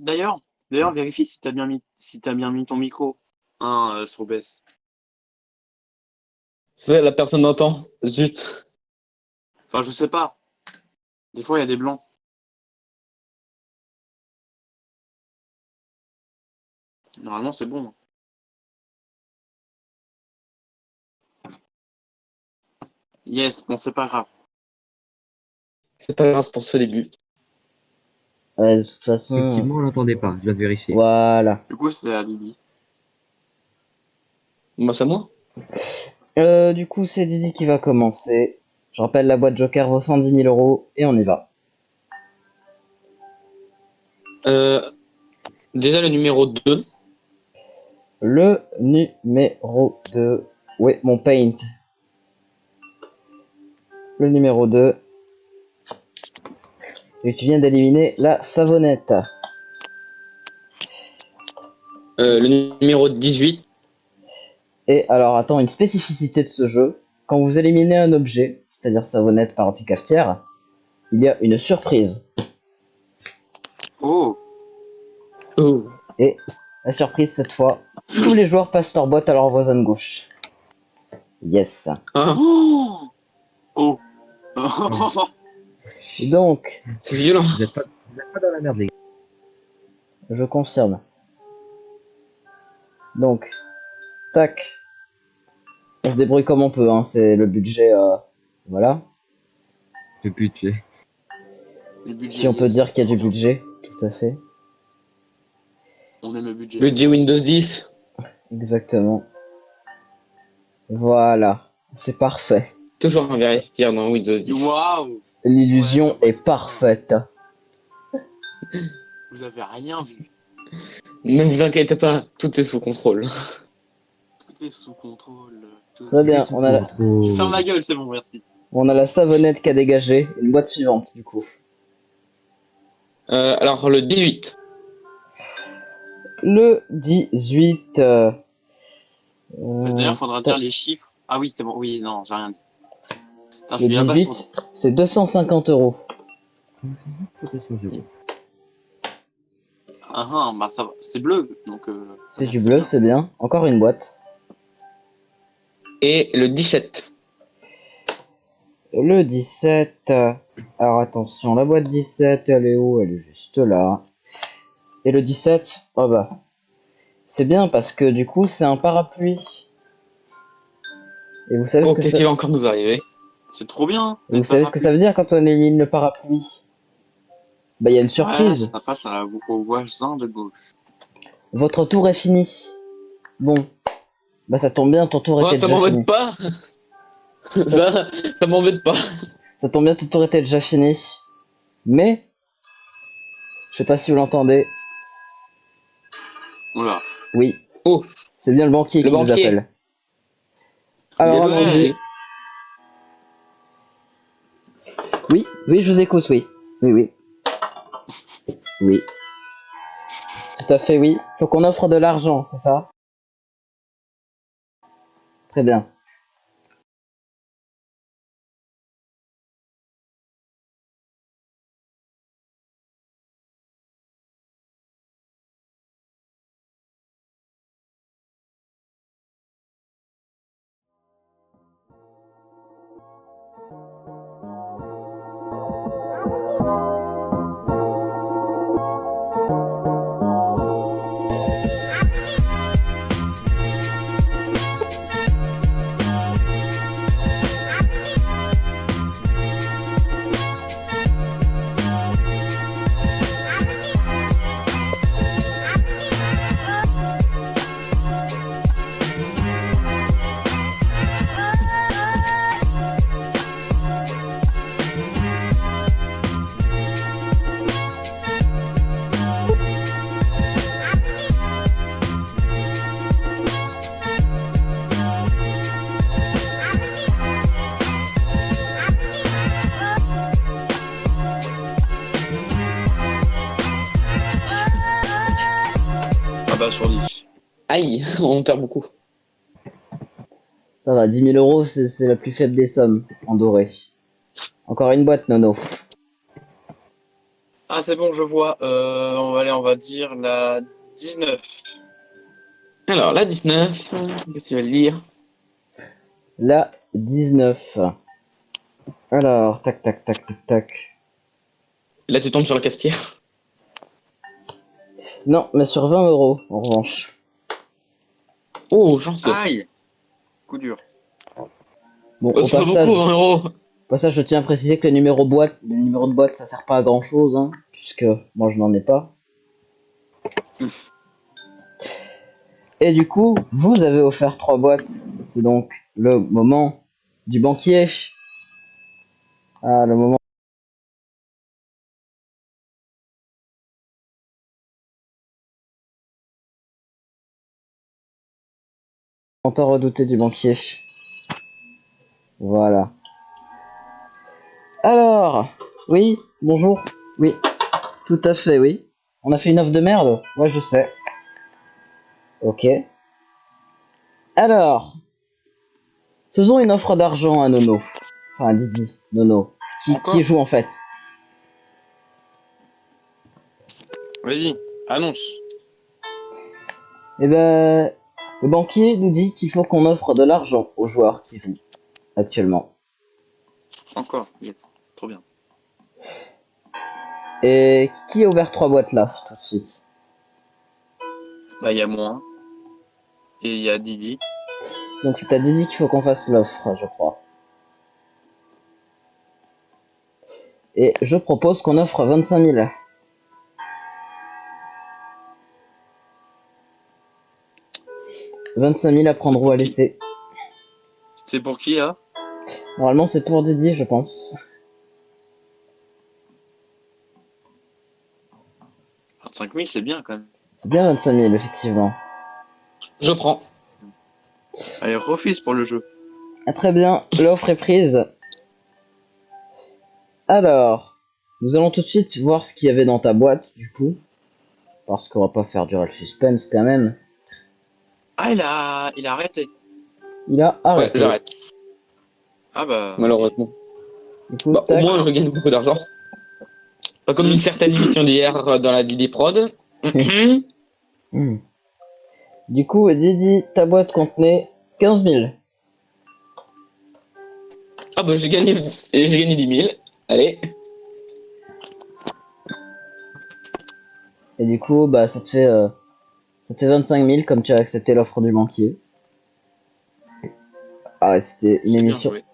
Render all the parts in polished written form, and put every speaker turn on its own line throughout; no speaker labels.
D'ailleurs, d'ailleurs, vérifie si t'as bien mis ton micro, hein, sur OBS.
C'est la personne entend. Zut.
Enfin, je sais pas. Des fois, il y a des blancs. Normalement, c'est bon. Yes, bon, c'est pas grave.
C'est pas grave pour ce début.
De toute façon,
Effectivement, on l'entendait pas, je dois vérifier.
voilà.
Du coup, c'est à Didi.
Moi, c'est moi.
Du coup, c'est Didi qui va commencer. Je rappelle, la boîte Joker vaut 110 000 euros et on y va.
Déjà, le numéro 2.
Le numéro 2. Oui, mon paint. Le numéro 2. Et tu viens d'éliminer la savonnette.
Le numéro 18.
Et alors, attends, une spécificité de ce jeu. Quand vous éliminez un objet, c'est-à-dire savonnette, par cafetière, il y a une surprise.
Oh,
Oh.
Et la surprise, cette fois, tous les joueurs passent leur boîte à leur voisin de gauche. Yes.
Ah,
oh, oh.
Donc,
c'est violent.
Vous êtes pas dans la merde, les gars.
je confirme. Donc, tac. On se débrouille comme on peut, hein. C'est le budget, voilà.
Le budget.
Le budget,
Si on peut
yes,
dire qu'il y a du
trop bien.
budget, tout à fait.
On aime le budget.
Budget Windows 10.
Exactement. Voilà. C'est parfait.
Toujours investir dans Windows 10.
Waouh,
L'illusion
Ouais.
est parfaite.
vous avez rien vu.
Ne vous inquiétez pas, tout est sous contrôle.
Tout est sous contrôle.
Très bien, on a,
Je ferme ma gueule, c'est bon, merci.
on a la savonnette qui a dégagé. Une boîte suivante, du coup.
Alors, le 18.
Le 18.
D'ailleurs, faudra dire les chiffres. Ah oui, c'est bon. Oui, non, j'ai rien dit. Putain, je
Le
suis là-bas,
18, c'est 250 euros.
Ah, bah ça va. C'est bleu, donc.
C'est du bleu, c'est bien. Encore une boîte.
Et le 17.
Le 17. Alors attention, la boîte 17, elle est où? Elle est juste là. Et le 17, oh bah. C'est bien parce que du coup, c'est un parapluie. Et vous savez
Oh,
ce que
qu'est-ce
ça...
qui va encore nous arriver?
C'est trop bien.
Vous savez ce que ça veut dire quand on élimine le parapluie? Bah, il y a une surprise.
Ouais, ça passe au voisin de gauche.
Votre tour est fini. Bon. Bah, ça tombe bien, ton tour
Oh,
était
ça
déjà fini.
m'embête pas. Ça m'embête pas.
Ça tombe bien, ton tour était déjà fini. Mais, je sais pas si vous l'entendez.
Oula.
Oui,
Oh,
c'est bien le banquier
Le
qui nous
banquier.
appelle. Alors,
Mais
allons-y.
ouais.
Oui, oui, je vous écoute, oui. Oui, oui. Oui. Tout à fait, oui. Faut qu'on offre de l'argent, c'est ça? Très bien.
Ah bah sur 10.
Aïe, on perd beaucoup.
Ça va, 10 000 euros, c'est la plus faible des sommes, en doré. Encore une boîte, Nono.
Ah, c'est bon, je vois. On va dire la 19.
Alors, la 19, qu'est-ce que tu vas le lire?
La 19. Alors, tac, tac, tac, tac, tac.
Là, tu tombes sur la cafetière.
Non, mais sur 20 € en revanche.
Oh, chanceux.
Aïe! Coup dur.
Bon,
C'est pas beaucoup, 1 €.
au passage, je tiens à préciser que le numéro de boîte, ça sert pas à grand chose, hein, puisque moi je n'en ai pas. Et du coup, vous avez offert 3 boîtes. C'est donc le moment du banquier. Ah, le moment tant redouté du banquier. Voilà. Alors, oui, bonjour. Oui, tout à fait, oui. On a fait une offre de merde. Ouais, je sais. Ok. Alors, faisons une offre d'argent à Nono. Enfin, à Didi, Nono. Qui
Encore?
joue en fait?
Vas-y, annonce.
Eh ben, le banquier nous dit qu'il faut qu'on offre de l'argent aux joueurs qui jouent actuellement.
Encore, yes. Trop bien.
Et qui a ouvert 3 boîtes là, tout de suite?
Bah, il y a moi. Et il y a Didi.
Donc c'est à Didi qu'il faut qu'on fasse l'offre, je crois. Et je propose qu'on offre 25 000. 25 000 à prendre ou à laisser.
C'est pour qui, là?
Normalement c'est pour Didi, je pense.
25 000, c'est bien, quand même.
C'est bien 25 000, effectivement.
Je prends.
Allez, refuse pour le jeu.
Ah, très bien, l'offre est prise. Alors, nous allons tout de suite voir ce qu'il y avait dans ta boîte, du coup. Parce qu'on va pas faire durer le suspense, quand même.
Ah, il a arrêté.
Il a
Ouais,
arrêté.
j'arrête.
Ah, bah.
Malheureusement.
Du coup,
Bah, au
tac.
moins, je gagne beaucoup d'argent. Pas comme une certaine émission d'hier dans la Didi Prod.
Hmm. Du coup, Didi, ta boîte contenait 15 000.
Ah bah, j'ai gagné 10 000. Allez.
Et du coup, bah, ça te fait 25 000 comme tu as accepté l'offre du banquier. Ah, ouais, c'était
C'est bien joué.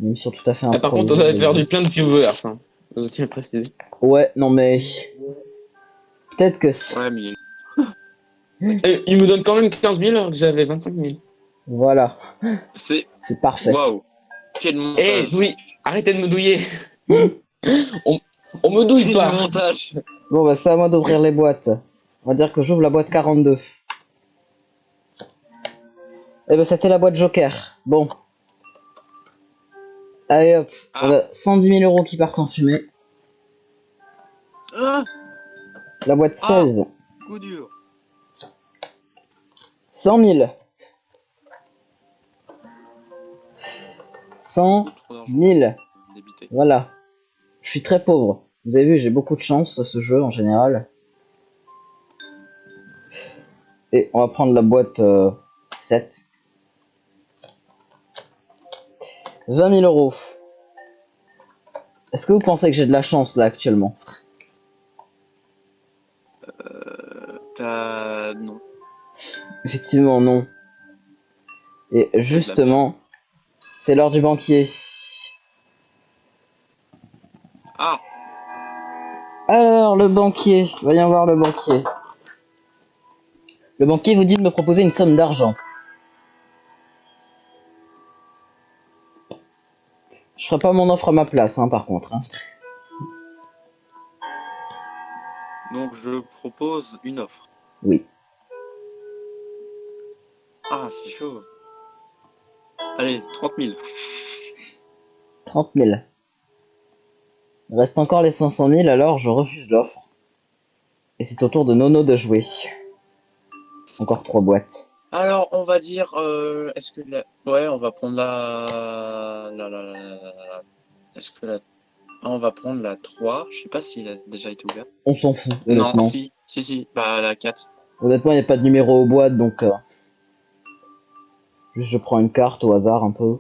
une émission tout à fait
Ah, par contre, on
improvisée.
avait perdu plein de viewers. Hein. Je tiens à préciser.
Ouais, non mais peut-être que si.
Ouais, mais
Et il me donne quand même 15 000 alors que j'avais 25 000.
Voilà,
c'est.
c'est parfait.
Waouh! Quel
Eh
montage!
oui, arrêtez de me douiller. On, on me douille
Quel
pas.
montage!
Bon, bah, c'est à moi d'ouvrir les boîtes. On va dire que j'ouvre la boîte 42. Eh ben, c'était la boîte Joker. Bon. Allez hop, on
Ah!
a 110 000 € qui partent en fumée.
Ah!
La boîte
Ah!
16,
Coup dur!
100 000. 100
Trop d'argent.
000.
Débité.
Voilà. Je suis très pauvre. Vous avez vu, j'ai beaucoup de chance à ce jeu en général. Et on va prendre la boîte 7. 20 000 €. Est-ce que vous pensez que j'ai de la chance là actuellement?
Non.
Effectivement, non. Et
C'est de la
justement, c'est l'heure du banquier.
Ah!
Alors, le banquier. Voyons voir le banquier. Le banquier vous dit de me proposer une somme d'argent. Je ferai pas mon offre à ma place, hein, par contre. Hein.
Donc je propose une offre.
Oui.
Ah, c'est chaud. Allez, 30 000.
30 000. Il reste encore les 500 000, alors je refuse l'offre. Et c'est au tour de Nono de jouer. Encore 3 boîtes.
Alors, on va dire, est-ce que la... Ouais, on va prendre Est-ce que la On va prendre la 3. Je sais pas s'il a déjà été ouvert.
On s'en fout,
Non,
honnêtement.
si. Si. Bah, la 4.
Honnêtement, il n'y a pas de numéro aux boîtes, donc juste je prends une carte au hasard un peu.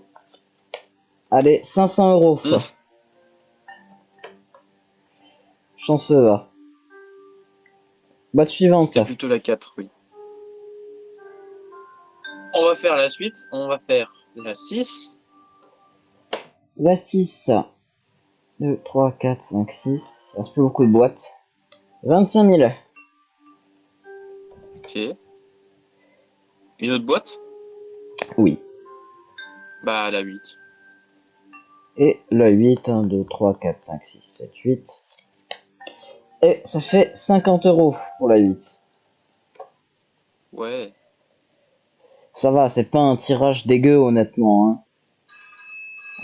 Allez, 500 euros.
Mmh.
Chanceux, va. Boîte suivante.
C'était plutôt la 4, oui. On va faire la suite. On va faire la 6.
La 6. 2, 3, 4, 5, 6. Il reste plus beaucoup de boîtes. 25 000.
Ok. Une autre boîte?
Oui.
Bah, la 8.
Et la 8. 1, 2, 3, 4, 5, 6, 7, 8. Et ça fait 50 euros pour la 8.
Ouais.
Ça va, c'est pas un tirage dégueu, honnêtement. Hein.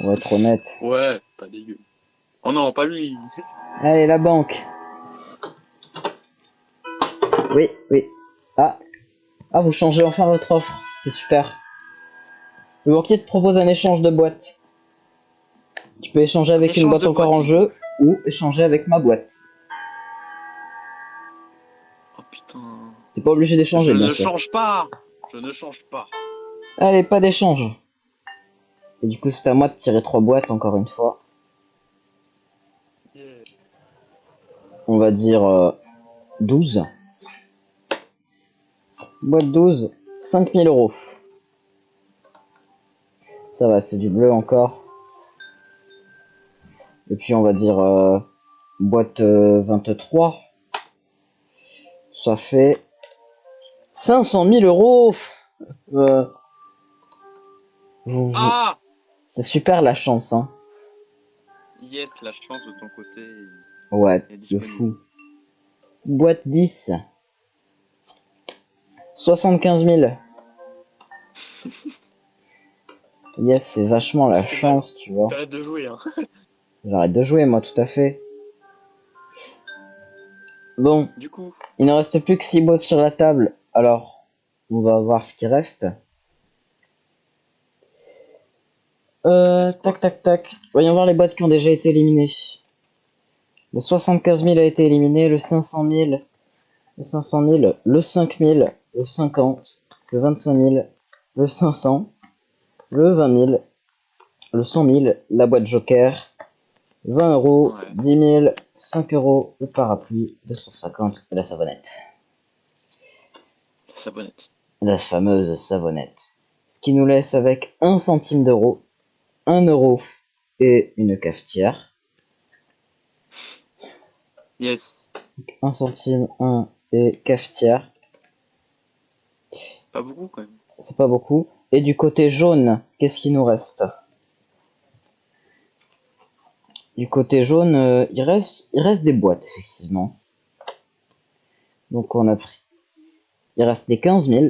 On va être honnête.
Ouais, pas dégueu. Oh non, pas lui.
Allez, la banque. Oui, oui. Ah. Ah, vous changez enfin votre offre. C'est super. Le banquier te propose un échange de boîtes. Tu peux échanger avec une
Échange
boîte
de
encore
boîtes,
en
il
jeu ou échanger avec ma boîte.
Oh putain.
T'es pas obligé
Je
d'échanger, bien
ne
sûr.
change pas. Je ne change pas.
Allez, pas d'échange. Et du coup, c'est à moi de tirer 3 boîtes encore une fois.
Yeah.
On va dire 12. Boîte 12, 5000 euros. Ça va, c'est du bleu encore. Et puis on va dire boîte 23. Ça fait 500 000 euros. Euh,
Ah!
C'est super la chance, hein.
Yes, la chance de ton côté
Ouais,
est
de
disponible.
fou. Boîte 10. 75 000. Yes, c'est vachement la chance, tu vois.
T'arrêtes de jouer, hein.
J'arrête de jouer, moi, tout à fait. Bon,
Du coup,
il ne reste plus que 6 boîtes sur la table. Alors, on va voir ce qui reste. Tac, tac, tac. Voyons voir les boîtes qui ont déjà été éliminées. Le 75 000 a été éliminé, le 500 000, le 500 000, le 5 000, le 50, le 25 000, le 500, le 20 000, le 100 000, la boîte Joker, 20 euros,
ouais,
10 000, 5 euros, le parapluie, 250 et la savonnette.
savonnette.
La fameuse savonnette. Ce qui nous laisse avec 1 centime d'euro, 1 euro et une cafetière.
Yes.
1 centime, 1 et cafetière.
Pas beaucoup quand même.
C'est pas beaucoup. Et du côté jaune, qu'est-ce qui nous reste? Du côté jaune, il reste des boîtes, effectivement. Donc on a pris. Il reste des 15 000.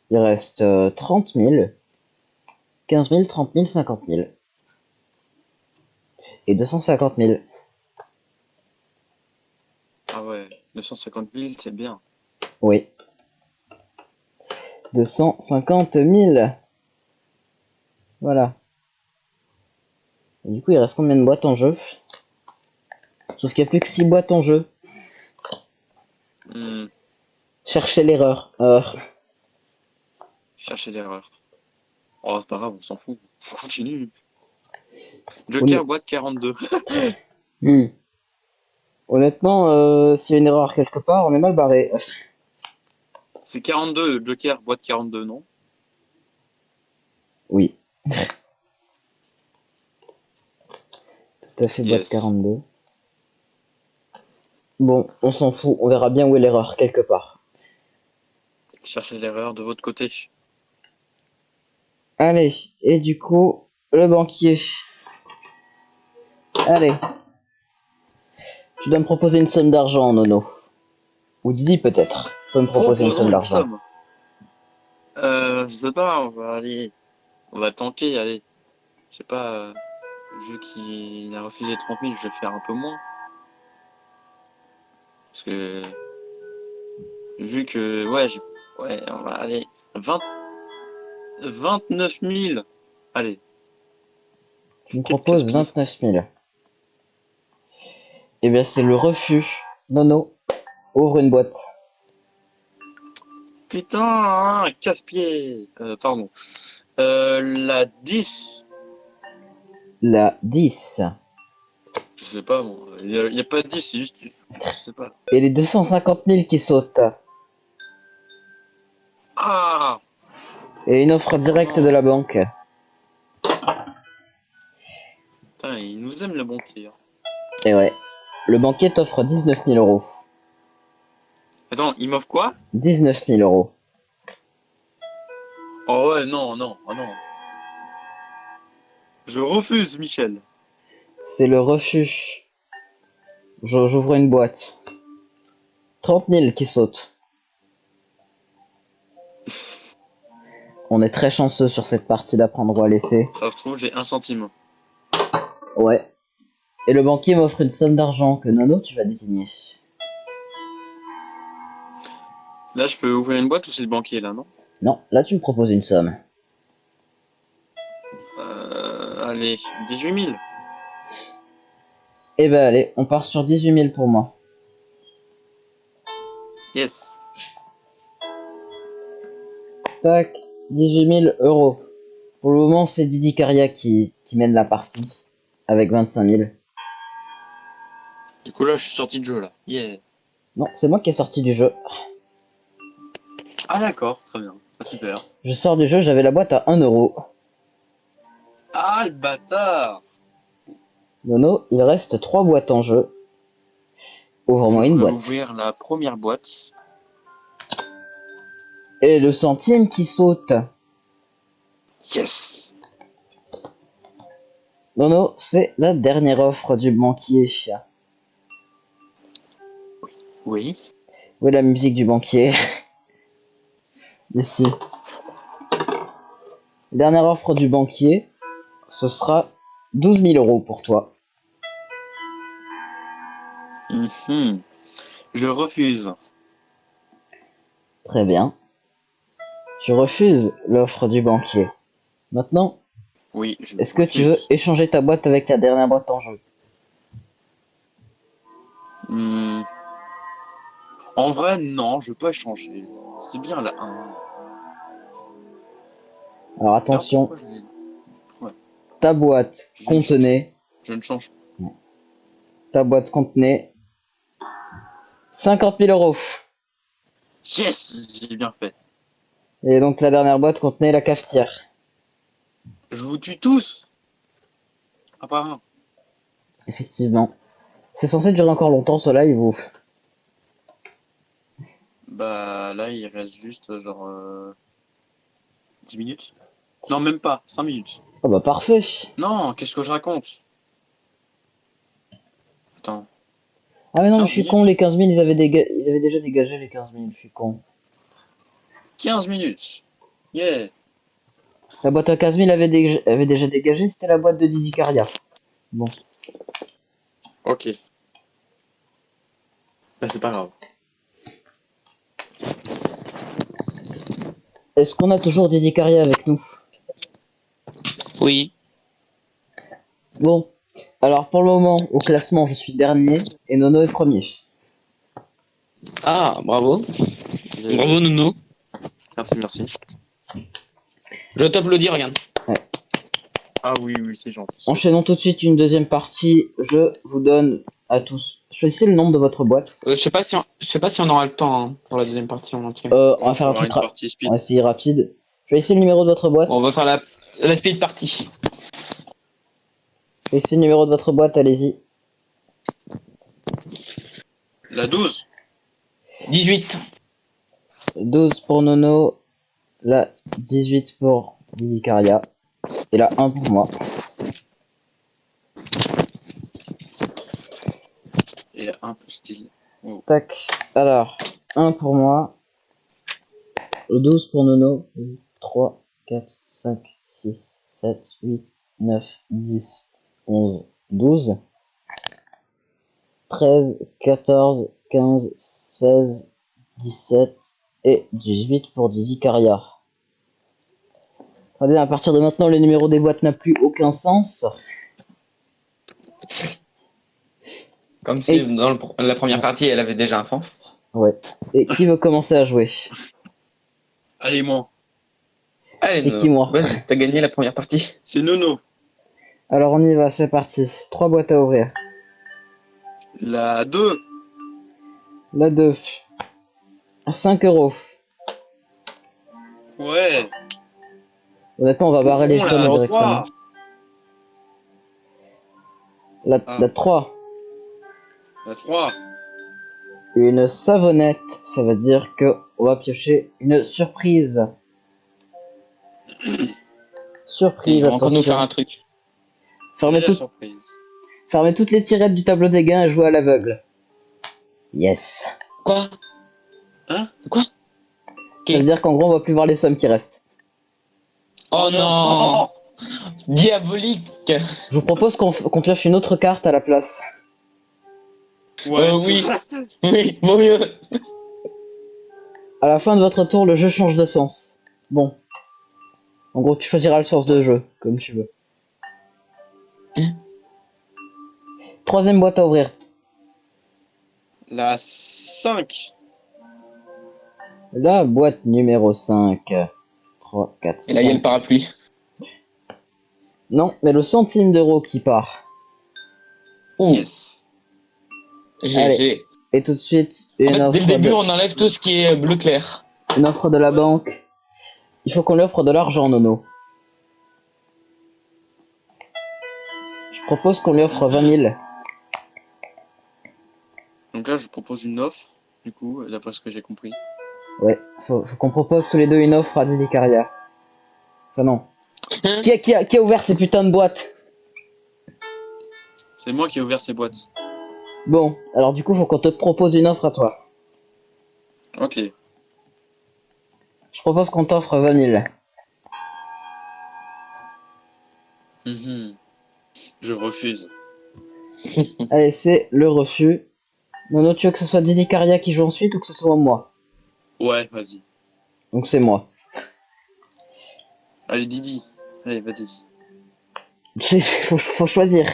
Il reste 30 000. 15 000, 30 000, 50 000. Et 250 000.
Ah ouais, 250 000, c'est bien.
Oui. 250 000. Voilà. Et du coup, il reste combien de boîtes en jeu? Sauf qu'il n'y a plus que 6 boîtes en jeu.
Hmm,
Cherchez l'erreur.
chercher l'erreur. Oh, c'est pas grave, on s'en fout. On continue. Joker, boîte 42.
Hmm. Honnêtement, s'il y a une erreur quelque part, on est mal barré.
C'est 42, Joker, boîte 42, non?
Oui. Tout à fait, boîte
Yes.
42. Bon, on s'en fout, on verra bien où est l'erreur, quelque part.
Cherchez l'erreur de votre côté.
Allez, et du coup, le banquier. Allez. Tu dois me proposer une somme d'argent, Nono. Ou Didi, peut-être. Tu peux me proposer une
Proposons
somme
une
d'argent.
somme. Je sais pas, on va aller. On va tenter, allez. Je sais pas, vu qu'il a refusé 30 000, je vais faire un peu moins. Parce que, vu que, ouais, ouais, on va aller. 29 000. Allez,
Tu me proposes 29 000. Eh bien, c'est le refus. Nono, ouvre une boîte.
Putain, casse-pied. Pardon. La 10.
La 10.
Je sais pas, moi. Y a pas de 10, c'est juste. Je sais pas.
Et les 250 000 qui sautent.
Ah!
Et une offre directe de la banque.
Putain, il nous aime le banquier. Hein.
Et ouais. Le banquier t'offre 19 000 euros.
Attends, il m'offre quoi?
19 000 euros.
Oh ouais, non, non, oh non. Je refuse, Michel.
C'est le refus. J'ouvre une boîte. 30 000 qui sautent. On est très chanceux sur cette partie d'apprendre ou à laisser.
Ça se trouve, j'ai 1 centime.
Ouais. Et le banquier m'offre une somme d'argent que Nono, tu vas désigner.
Là, je peux ouvrir une boîte ou c'est le banquier, là, non?
Non, là tu me proposes une somme.
Allez, 18 000.
Eh ben allez, on part sur 18 000 pour moi.
Yes.
Tac, 18 000 euros. Pour le moment, c'est Didi Caria qui mène la partie. Avec 25 000.
Du coup, là, je suis sorti de jeu, là. Yeah.
Non, c'est moi qui est sorti du jeu.
Ah, d'accord, très bien. Ah, super.
Je sors du jeu, j'avais la boîte à 1 euro.
Ah, le bâtard!
Nono, il reste 3 boîtes en jeu. Ouvre-moi une
Je vais
boîte.
ouvrir la première boîte.
Et le centime qui saute.
Yes!
Nono, c'est la dernière offre du banquier.
Oui.
Où est la musique du banquier? Ici. Dernière offre du banquier, ce sera 12 000 euros pour toi.
Mhm. Je refuse.
Très bien. Tu refuses l'offre du banquier. Maintenant,
Oui, je
est-ce que tu veux
refuse.
échanger ta boîte avec la dernière boîte en jeu?
Hmm. En vrai, non, je veux pas échanger. C'est bien la 1.
Alors attention,
Pourquoi ouais,
ta boîte
je ne change.
contenait,
Je ne change.
ta boîte contenait 50 000 euros.
Yes! J'ai bien fait.
Et donc la dernière boîte contenait la cafetière.
Je vous tue tous! À part un.
Effectivement. C'est censé durer encore longtemps ce live ou...
Bah là, il reste juste genre 10 minutes. Non, même pas, 5 minutes.
Oh bah parfait.
Non, qu'est-ce que je raconte? Attends,
Ah mais non, mais je
15
suis con,
minutes?
les 15 000, ils avaient déjà dégagé les 15 000, je suis con.
15 minutes! Yeah!
La boîte à 15 000 avait déjà dégagé, c'était la boîte de Didi Caria. Bon.
Ok. Bah c'est pas grave.
Est-ce qu'on a toujours Didi Caria avec nous?
Oui.
Bon. Alors pour le moment, au classement, je suis dernier et Nono est premier.
Ah, bravo.
Yeah.
Bravo, Nono.
Merci, merci.
Je t'applaudis, regarde.
Ah oui, oui, c'est gentil.
Enchaînons tout de suite une deuxième partie. Je vous donne à tous. Choisissez le nombre de votre boîte.
Je sais pas si on aura le temps hein, pour la deuxième partie en entier.
On va faire un truc
une partie
on va
speed.
essayer rapide. Choisissez le numéro de votre boîte.
Bon, on va faire la speed party.
Choisissez le numéro de votre boîte, allez-y.
La 12.
18.
12 pour Nono, la 18 pour Didi Caria, et la 1 pour moi.
Et un peu style. Oh.
Tac, alors, 1 pour moi, 12 pour Nono, 3, 4, 5, 6, 7, 8, 9, 10, 11, 12, 13, 14, 15, 16, 17 et 18 pour Didi Caria. Très bien, à partir de maintenant, le numéro des boîtes n'a plus aucun sens.
Comme si
Et-
dans la première partie, elle avait déjà un sens.
Ouais. Et qui veut commencer à jouer?
Allez, moi.
Allez,
C'est qui,
Nono,
moi?
vas-y, t'as gagné la première partie.
C'est Nono.
Alors on y va, c'est parti. 3 boîtes à ouvrir.
La 2.
La 2. 5 euros.
Ouais.
Honnêtement, on va barrer les
Bon,
sommes
la
directement.
3. Ah.
La 3.
La 3.
Une savonnette, ça veut dire que on va piocher une surprise. Surprise,
Ils vont encore nous faire un
attention.
truc.
Fermez,
La
tout-
surprise.
fermez toutes les tirettes du tableau des gains et jouez à l'aveugle. Yes.
Quoi?
Hein?
Quoi?
Ça veut dire qu'en gros, on va plus voir les sommes qui restent.
Oh non! Diabolique!
Je vous propose qu'on pioche une autre carte à la place.
Ouais.
Oui. Oui, vaut mieux.
À la fin de votre tour, le jeu change de sens. Bon. En gros, tu choisiras le sens de jeu, comme tu veux.
Hein?
Troisième boîte à ouvrir.
La 5.
La boîte numéro 5. 3, 4,
Et là, il y a
5.
le parapluie.
Non, mais le centime d'euro qui part.
Ouh,
Yes.
GG.
Et tout de suite,
En
une
fait, dès
offre,
le début, on enlève tout ce qui est bleu clair.
une offre de la banque. Il faut qu'on lui offre de l'argent, Nono. Je propose qu'on lui offre 20 000.
Donc là, je propose une offre, du coup, d'après ce que j'ai compris.
Ouais, faut qu'on propose tous les deux une offre à Didi Caria. Enfin non.
Hein?
Qui a ouvert ces putains de boîtes?
C'est moi qui ai ouvert ces boîtes.
Bon, alors du coup, faut qu'on te propose une offre à toi.
Ok.
Je propose qu'on t'offre 20 000.
Mhm. Je refuse.
Allez, c'est le refus. Nono, tu veux que ce soit Didi Caria qui joue ensuite ou que ce soit moi?
Ouais, vas-y.
Donc c'est moi.
Allez, Didi. Allez, vas-y.
Faut choisir.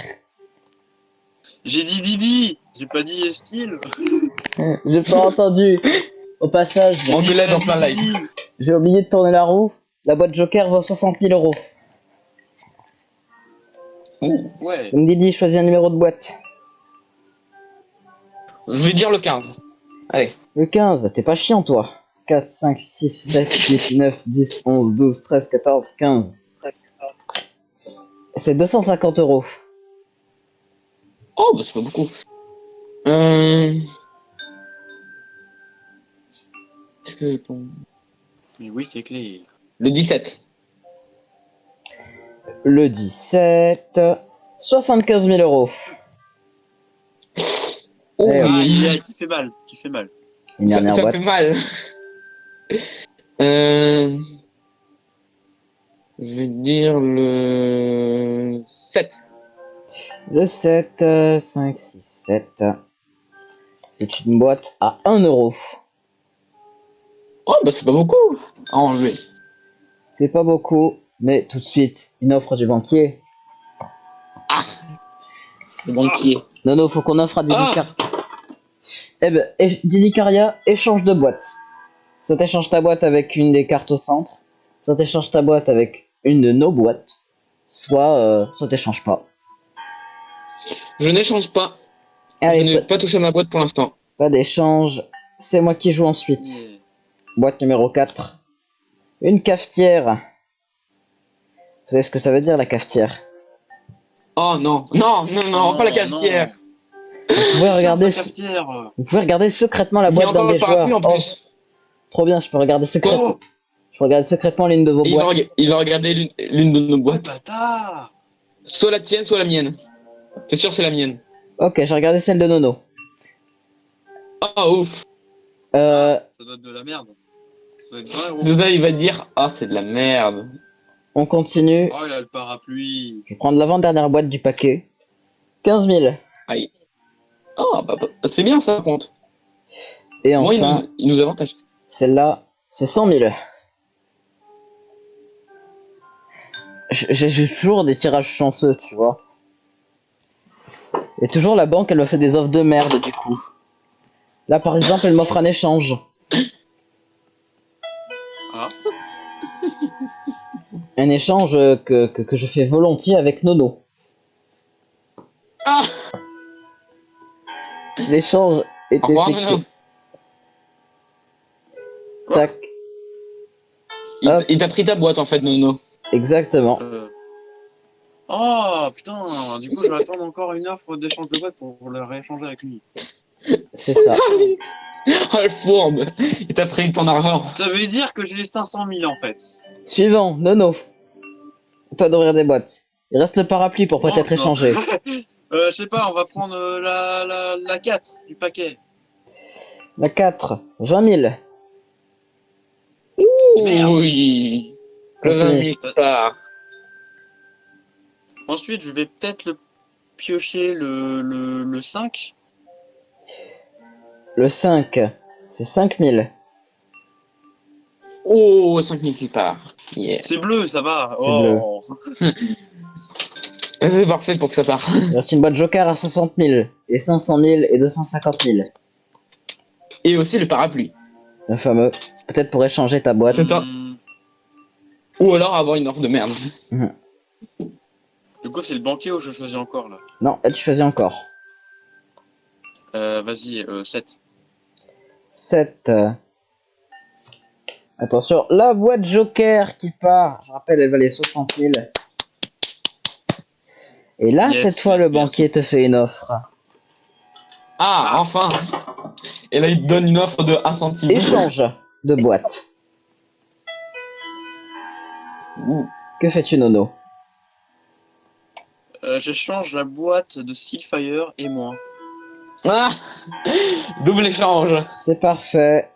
J'ai dit Didi. J'ai pas dit style.
J'ai pas entendu. Au passage,
On te l'aide en plein live.
Didi.
j'ai oublié de tourner la roue. La boîte Joker vaut 60 000 euros.
Ouh.
Ouais.
Donc Didi, choisis un numéro de boîte.
Je vais dire le 15. Allez.
Le 15, t'es pas chiant toi. 4, 5, 6, 7, 8, 9, 10, 11, 12, 13, 14, 15. C'est 250 euros.
Oh, bah c'est pas beaucoup. Est-ce que
Mais oui, c'est clair.
le 17.
Le 17, 75 000 euros.
Oh,
Eh,
Ah, tu fais mal. Tu fais mal.
Une dernière
ça
boîte.
fait mal. Euh... Je vais dire le 7.
Le 7, 5, 6, 7. C'est une boîte à 1 euro.
Oh, bah c'est pas beaucoup à enlever.
C'est pas beaucoup, mais tout de suite, une offre du banquier.
Le banquier.
Non, faut qu'on offre à Didi
Ah.
Caria. Eh ben, Didi Caria, échange de boîte. Soit t'échanges ta boîte avec une des cartes au centre, soit t'échanges ta boîte avec une de nos boîtes, soit t'échanges pas.
Je n'échange pas. Je
Allez,
n'ai pas touché à ma boîte pour l'instant.
pas d'échange. C'est moi qui joue ensuite.
Yeah.
Boîte numéro 4. Une cafetière. Vous savez ce que ça veut dire la cafetière?
Oh non, non, non, non, pas la cafetière.
Vous pouvez regarder,
Chiant, ta cafetière.
vous pouvez regarder secrètement la
Il y a
boîte d'un
encore
des
le parapluie
joueurs.
en
Oh,
plus.
trop bien, je peux regarder secrètement.
Oh,
Je peux regarder secrètement l'une de vos
Et il va,
boîtes.
il va regarder l'une de nos
ouais,
boîtes.
bâtard.
Soit la tienne, soit la mienne. C'est sûr, c'est la mienne.
Ok, j'ai regardé celle de Nono.
Oh, ouf.
Ça doit être de la merde. Ça doit être 20 euros.
Tout ça, il va dire, ah, c'est de la merde.
On continue.
Oh, il a le parapluie.
Je vais prendre l'avant-dernière boîte du paquet. 15 000.
Aïe. Oh, bah, c'est bien, ça compte.
Et
Moi,
enfin,
il nous avantage.
celle-là, c'est 100 000. J'ai toujours des tirages chanceux, tu vois. Et toujours la banque, elle me fait des offres de merde du coup. Là par exemple, elle m'offre un échange.
Ah,
Un échange que je fais volontiers avec Nono.
Ah,
L'échange est
au revoir,
effectué.
Nono.
Tac, Hop.
Il t'a pris ta boîte en fait, Nono.
exactement.
Oh putain, du coup je vais attendre encore une offre d'échange de boîte pour le rééchanger avec lui.
C'est ça.
Oh le fourbe. Il t'a pris ton argent.
Ça veut dire que j'ai 500 000 en fait.
Suivant, Nono. Toi d'ouvrir des boîtes. Il reste le parapluie pour peut-être
Non.
échanger.
Je sais pas, on va prendre la 4 du paquet.
La 4, 20 000.
Merde.
Oui. Le
Continue.
20 000 qui part.
Ensuite, je vais peut-être le piocher le 5.
Le 5, c'est 5 000.
Oh, 5 000 qui part. Yeah.
C'est bleu, ça va.
C'est
Oh.
C'est parfait pour que ça parte.
Il reste une boîte joker à 60 000. Et 500 000 et 250 000.
Et aussi le parapluie.
Le fameux. Peut-être pour échanger ta boîte.
C'est ça. Ou alors avoir une offre de merde.
Du coup, c'est le banquier où je choisis encore là.
Non, tu choisis encore.
Vas-y, 7.
7. Attention, la boîte joker qui part. Je rappelle, elle valait 60 000. Et là,
Yes,
cette fois,
yes,
le
yes.
banquier te fait une offre.
Ah, enfin. Et là, il te donne une offre de 1 centime.
Échange de boîte.
Ouh.
Que fais-tu, Nono?
J'échange la boîte de Sealfire et moi.
Ah, double échange.
C'est parfait.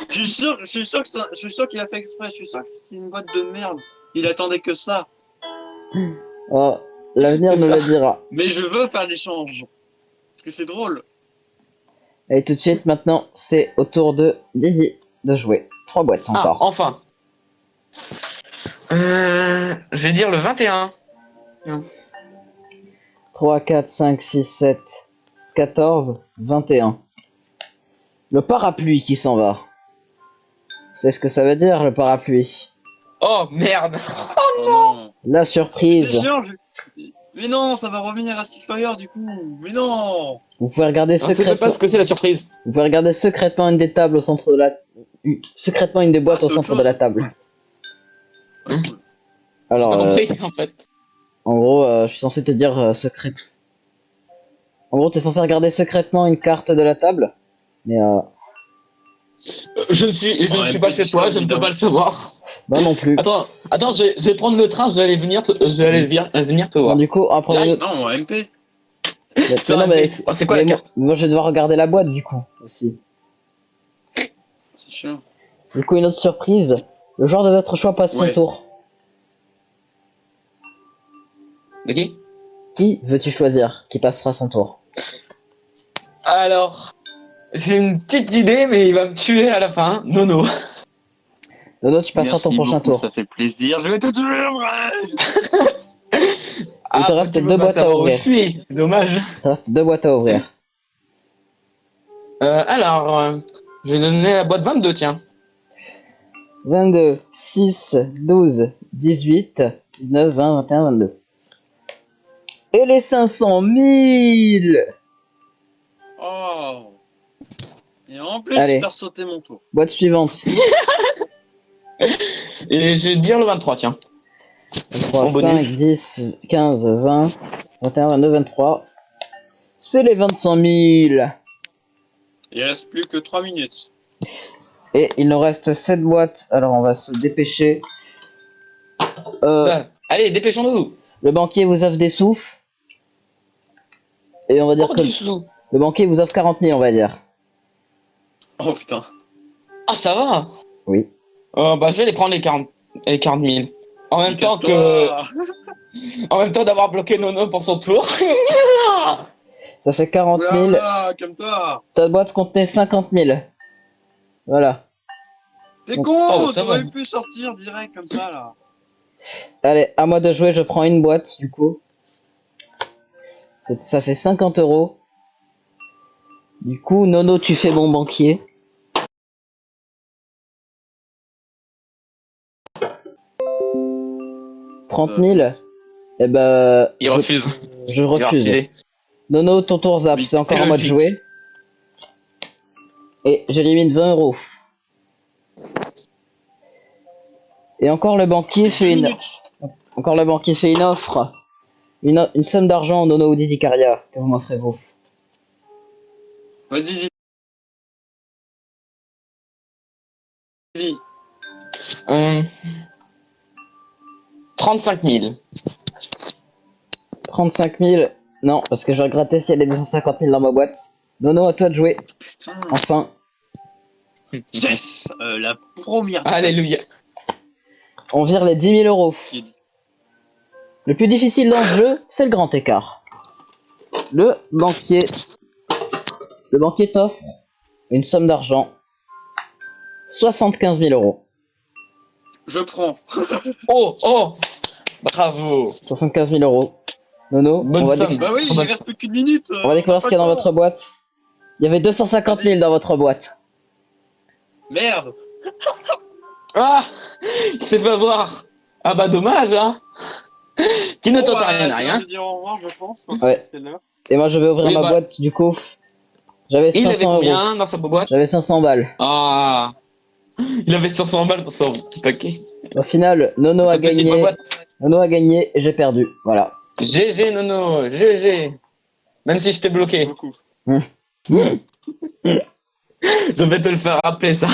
Je suis sûr qu'il a fait exprès. Je suis sûr que c'est une boîte de merde. Il attendait que ça.
Oh, l'avenir
C'est
nous
ça.
le dira.
Mais je veux faire l'échange. Parce que c'est drôle.
Et tout de suite, maintenant, c'est au tour de Didi de jouer. 3 boîtes
Ah,
encore.
enfin. Je vais dire le 21.
3, 4, 5, 6, 7, 14, 21. Le parapluie qui s'en va. Vous savez ce que ça veut dire, le parapluie?
Oh, merde.
Oh non.
La
C'est
surprise.
chiant. Mais non, ça va revenir à Sealfire du coup. Mais non.
Vous pouvez regarder
On sait
secrètement.
pas ce que c'est la surprise.
Vous pouvez regarder secrètement une des tables au centre de la. Secrètement une des boîtes
Ah,
au
c'est autre
centre de la
chose.
table.
Ouais, cool.
Alors,
J'ai pas compris, en fait.
en gros, je suis censé te dire secret. En gros, t'es censé regarder secrètement une carte de la table. Mais
Je ne suis
Ouais,
pas
petit
chez toi,
choix,
je ne peux
évidemment.
pas le savoir.
bah non plus.
Attends, je vais prendre le train, je vais aller venir venir te
Bon,
voir.
du coup, après.
Là, non, MP.
Mais
Ça
non,
va,
mais
oh, c'est quoi la carte?
moi, je vais devoir regarder la boîte du coup aussi.
C'est chiant.
Du coup, une autre surprise. Le joueur de votre choix passe son
Ouais.
tour.
Ok.
Qui veux-tu choisir qui passera son tour?
Alors, j'ai une petite idée, mais il va me tuer à la fin. Nono.
Nono, tu passeras
Merci
ton prochain
beaucoup,
tour.
ça fait plaisir. Je vais te tuer, ouais.
Il te reste
tu peux
2
pas
boîtes à
savoir où
ouvrir.
je suis, c'est dommage.
Il te reste 2 boîtes à ouvrir.
Je vais donner la boîte 22, tiens.
22, 6, 12, 18, 19, 20, 21, 22. Et les 500 000!
Oh. Et en plus,
Allez.
faire sauter mon tour.
Boîte suivante.
Et je vais dire le 23, tiens.
3,
En
5,
bonus.
10, 15, 20, 21, 22, 23. C'est les 25 000.
Il reste plus que 3 minutes.
Et il nous reste 7 boîtes. Alors on va se dépêcher.
Allez, dépêchons-nous.
Le banquier vous offre des souffles. Et on va dire
Oh,
que
du sous.
le banquier vous offre 40 000, on va dire.
Oh putain.
Ah, ça va.
Oui.
Bah, je vais les prendre les 40 000. En même temps en même temps d'avoir bloqué Nono pour son tour.
Ça fait 40 000.
Oula, comme toi.
Ta boîte contenait 50 000. Voilà.
T'es
Oh,
con,
ça
t'aurais
va.
pu sortir direct comme ça là.
Allez, à moi de jouer, je prends une boîte du coup. Ça fait 50 euros. Du coup, Nono, tu fais bon banquier. « 30 000 ?» Eh ben,
Il refuse.
je
Il va
refuse.
refuser.
Nono, ton tour zap,
Oui,
c'est encore
c'est
en mode
logique.
jouer. Et j'élimine 20 euros. Et encore le banquier fait une... Encore le banquier fait une offre. Une somme d'argent, Nono ou Didi Caria. Que vous m'offrez-vous?
Vas-y, dis.
Hum, 35 000.
35 000. Non, parce que je vais regretter s'il y a les 250 000 dans ma boîte. Nono, à toi de jouer.
Putain.
Enfin.
Yes, la première.
Alléluia.
On vire les 10 000 euros. Le plus difficile dans ce jeu, c'est le grand écart. Le banquier t'offre une somme d'argent. 75 000 euros.
Je prends.
Oh, oh. Bravo.
75 000 euros. Nono,
Bonne
on va,
somme.
Bah oui, il reste plus qu'une minute.
on va découvrir ce qu'il y a dans votre boîte. Il y avait 250 000 dans votre boîte.
Merde.
Ah, il s'est fait avoir. Ah bah dommage, hein. Qui ne
Bon,
tente
bah,
rien à
c'est
rien.
l'heure de dire au revoir, je pense. Parce
Ouais.
que c'était l'heure.
Et moi, je vais ouvrir
Oui,
ma
bah.
boîte du coup. J'avais
Il avait
500 euros.
combien dans sa boîte?
J'avais 500 balles.
Ah, il avait 500 balles pour son petit paquet.
Au final, Nono a
Sa petite
gagné.
boîte.
Nono a gagné et j'ai perdu. Voilà.
GG Nono, GG. Même si je t'ai bloqué.
Beaucoup.
Je vais te le faire rappeler ça.